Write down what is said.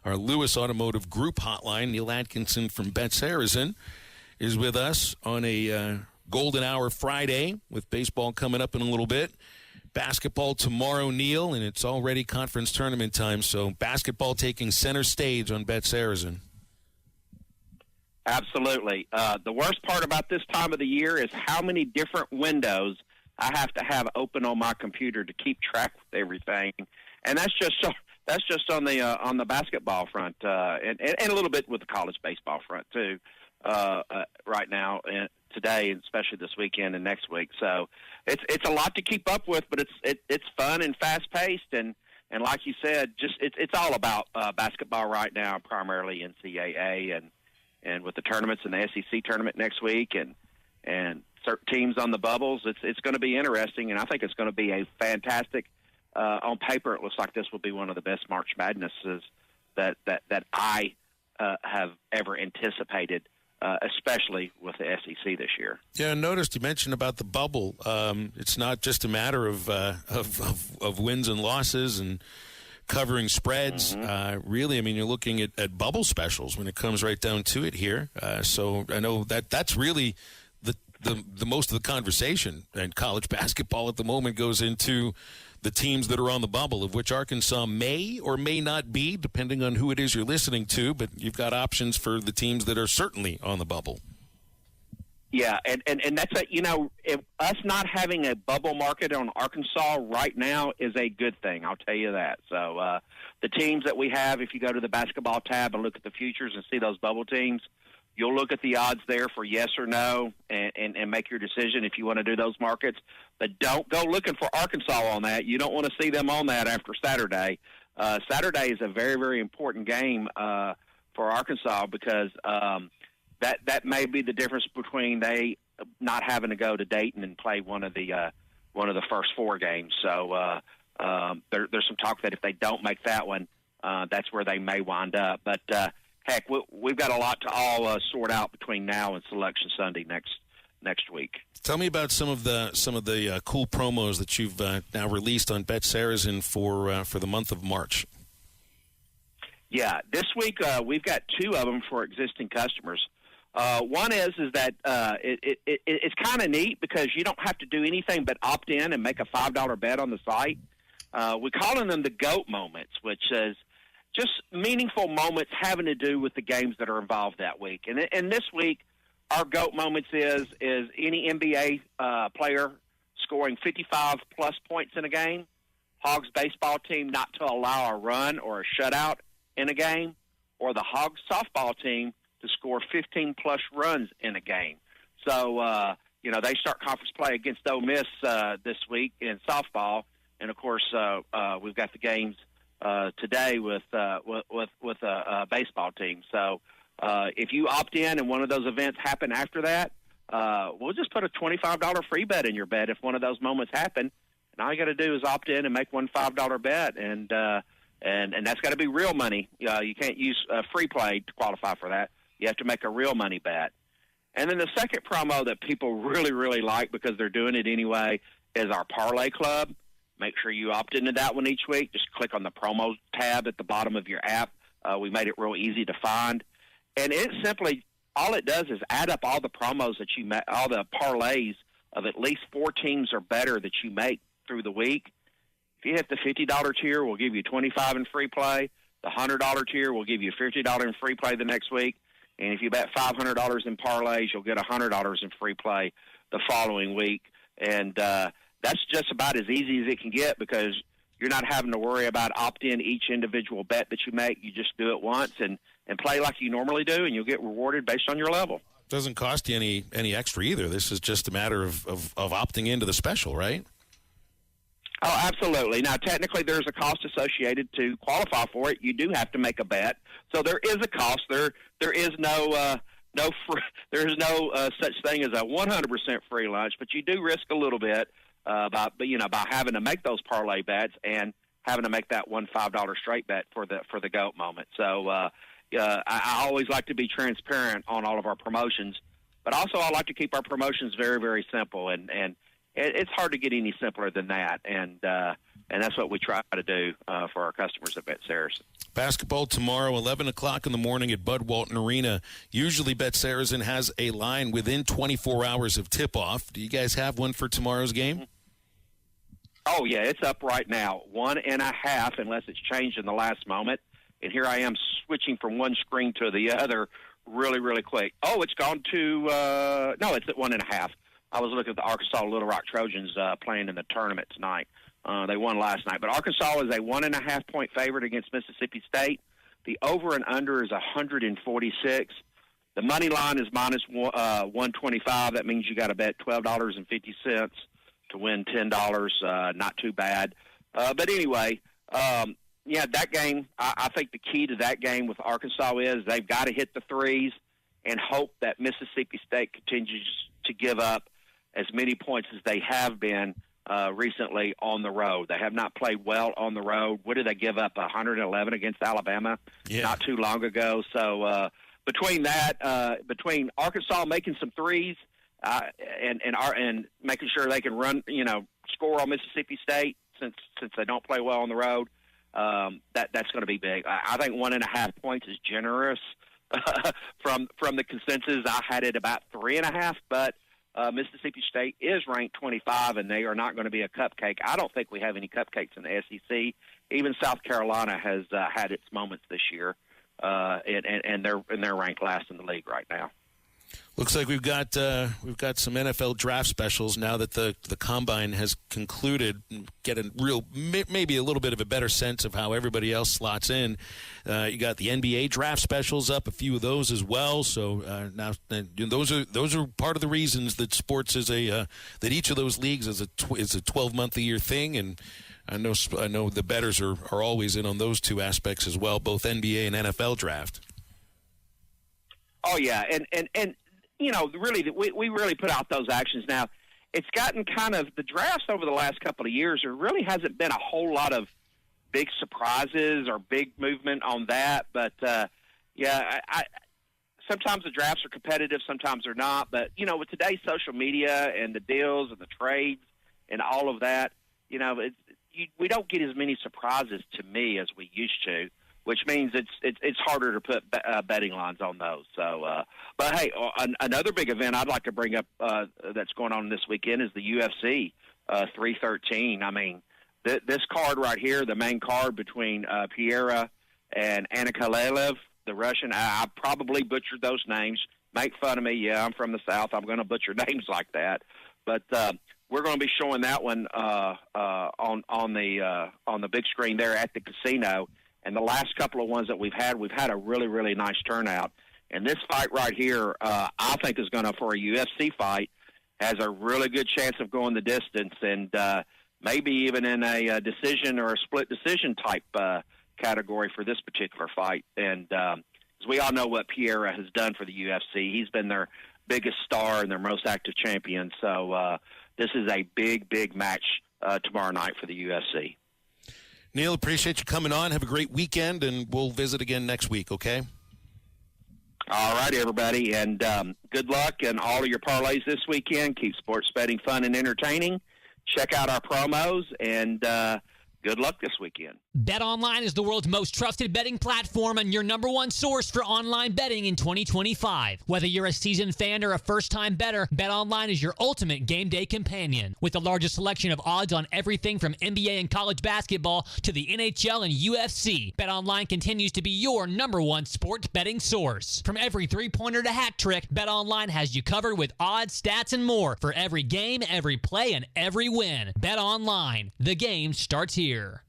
our Lewis Automotive Group hotline. Neal Atkinson from BetSaracen's is with us on a Golden Hour Friday with baseball coming up in a little bit. Basketball tomorrow, Neal, and it's already conference tournament time, so basketball taking center stage on BetSaracen's. Absolutely. The worst part about this time of the year is how many different windows I have to have open on my computer to keep track with everything, and that's just on the basketball front, and a little bit with the college baseball front too. Right now, today, and especially this weekend and next week, so it's a lot to keep up with, but it's fun and fast paced, and like you said, just it's all about basketball right now, primarily NCAA and with the tournaments and the SEC tournament next week, and certain teams on the bubbles, it's going to be interesting, and I think it's going to be a fantastic. On paper, it looks like this will be one of the best March Madnesses that I have ever anticipated, especially with the SEC this year. Yeah, I noticed you mentioned about the bubble. It's not just a matter of wins and losses and covering spreads. Really, I mean, you're looking at bubble specials when it comes right down to it here. So I know that's really the most of the conversation in college basketball at the moment goes into the teams that are on the bubble, of which Arkansas may or may not be, depending on who it is you're listening to, but you've got options for the teams that are certainly on the bubble. Yeah, and that's us not having a bubble market on Arkansas right now is a good thing. I'll tell you that. So the teams that we have, if you go to the basketball tab and look at the futures and see those bubble teams, you'll look at the odds there for yes or no and make your decision if you want to do those markets. But don't go looking for Arkansas on that. You don't want to see them on that after Saturday. Saturday is a very, very important game for Arkansas because that may be the difference between they not having to go to Dayton and play one of the first four games. So there's some talk that if they don't make that one, that's where they may wind up. But heck, we've got a lot to all sort out between now and Selection Sunday next week. Tell me about some of the cool promos that you've now released on BetSaracen's for the month of March. Yeah, this week we've got two of them for existing customers. One is that it's kind of neat because you don't have to do anything but opt in and make a $5 bet on the site. We're calling them the GOAT moments, which is just meaningful moments having to do with the games that are involved that week. And this week, our GOAT moments is any NBA player scoring 55-plus points in a game, Hogs baseball team not to allow a run or a shutout in a game, or the Hogs softball team to score 15-plus runs in a game. So, they start conference play against Ole Miss this week in softball, and, of course, we've got the games today with a baseball team. So if you opt in and one of those events happen after that, we'll just put a $25 free bet in your bet if one of those moments happen. And all you got to do is opt in and make one $5 bet, and that's got to be real money. You can't use free play to qualify for that. You have to make a real money bet. And then the second promo that people really, really like because they're doing it anyway is our Parlay Club. Make sure you opt into that one each week. Just click on the promo tab at the bottom of your app. We made it real easy to find. And it simply, all it does is add up all the promos that you make, all the parlays of at least 4 teams or better that you make through the week. If you hit the $50 tier, we'll give you $25 in free play. The $100 tier will give you $50 in free play the next week. And if you bet $500 in parlays, you'll get $100 in free play the following week. And that's just about as easy as it can get because you're not having to worry about opt-in each individual bet that you make. You just do it once and play like you normally do, and you'll get rewarded based on your level. Doesn't cost you any extra either. This is just a matter of opting into the special, right? Oh, absolutely. Now, technically, there's a cost associated to qualify for it. You do have to make a bet, so there is a cost. There is no such thing as a 100% free lunch, but you do risk a little bit by having to make those parlay bets and having to make that one $5 straight bet for the GOAT moment. So I always like to be transparent on all of our promotions, but also I like to keep our promotions very, very simple, and it's hard to get any simpler than that. And and that's what we try to do for our customers at BetSaracen. Basketball tomorrow, 11 o'clock in the morning at Bud Walton Arena. Usually BetSaracen has a line within 24 hours of tip-off. Do you guys have one for tomorrow's game? Oh, yeah, it's up right now, 1.5, unless it's changed in the last moment. And here I am switching from one screen to the other really, really quick. Oh, it's gone to no, it's at 1.5. I was looking at the Arkansas Little Rock Trojans playing in the tournament tonight. They won last night. But Arkansas is a 1.5-point favorite against Mississippi State. The over and under is 146. The money line is minus 125. That means you got to bet $12.50 to win $10. Not too bad. But anyway, yeah, that game, I think the key to that game with Arkansas is they've got to hit the threes and hope that Mississippi State continues to give up as many points as they have been recently on the road. They have not played well on the road. What did they give up, 111 against Alabama not too long ago? So between that, between Arkansas making some threes and making sure they can run, score on Mississippi State since they don't play well on the road, that's going to be big. I think 1.5 points is generous from the consensus. I had it about 3.5, but Mississippi State is ranked 25, and they are not going to be a cupcake. I don't think we have any cupcakes in the SEC. Even South Carolina has had its moments this year, and they're ranked last in the league right now. Looks like we've got some NFL draft specials now that the combine has concluded. Get a maybe a little bit of a better sense of how everybody else slots in. You got the NBA draft specials up, a few of those as well. So now those are part of the reasons that sports is that each of those leagues is a 12-month-a-year thing, and I know the bettors are always in on those two aspects as well, both NBA and NFL draft. Oh yeah, and really, we really put out those actions now. It's gotten kind of the drafts over the last couple of years. There really hasn't been a whole lot of big surprises or big movement on that. But I sometimes the drafts are competitive, sometimes they're not. But with today's social media and the deals and the trades and all of that, we don't get as many surprises to me as we used to, which means it's harder to put betting lines on those. So, but hey, another big event I'd like to bring up that's going on this weekend is the UFC 313. I mean, this card right here, the main card between Piera and Anikaleev, the Russian. I probably butchered those names. Make fun of me. Yeah, I'm from the South. I'm going to butcher names like that. But we're going to be showing that one on the big screen there at the casino. And the last couple of ones that we've had a really, really nice turnout. And this fight right here, I think is going to, for a UFC fight, has a really good chance of going the distance and maybe even in a decision or a split decision type category for this particular fight. And as we all know what Piera has done for the UFC, he's been their biggest star and their most active champion. So this is a big, big match tomorrow night for the UFC. Neal, appreciate you coming on. Have a great weekend, and we'll visit again next week, okay? All right, everybody, and good luck in all of your parlays this weekend. Keep sports betting fun and entertaining. Check out our promos, and good luck this weekend. BetOnline is the world's most trusted betting platform and your number one source for online betting in 2025. Whether you're a seasoned fan or a first-time bettor, BetOnline is your ultimate game day companion. With the largest selection of odds on everything from NBA and college basketball to the NHL and UFC, BetOnline continues to be your number one sports betting source. From every three-pointer to hat trick, BetOnline has you covered with odds, stats, and more for every game, every play, and every win. BetOnline, the game starts here.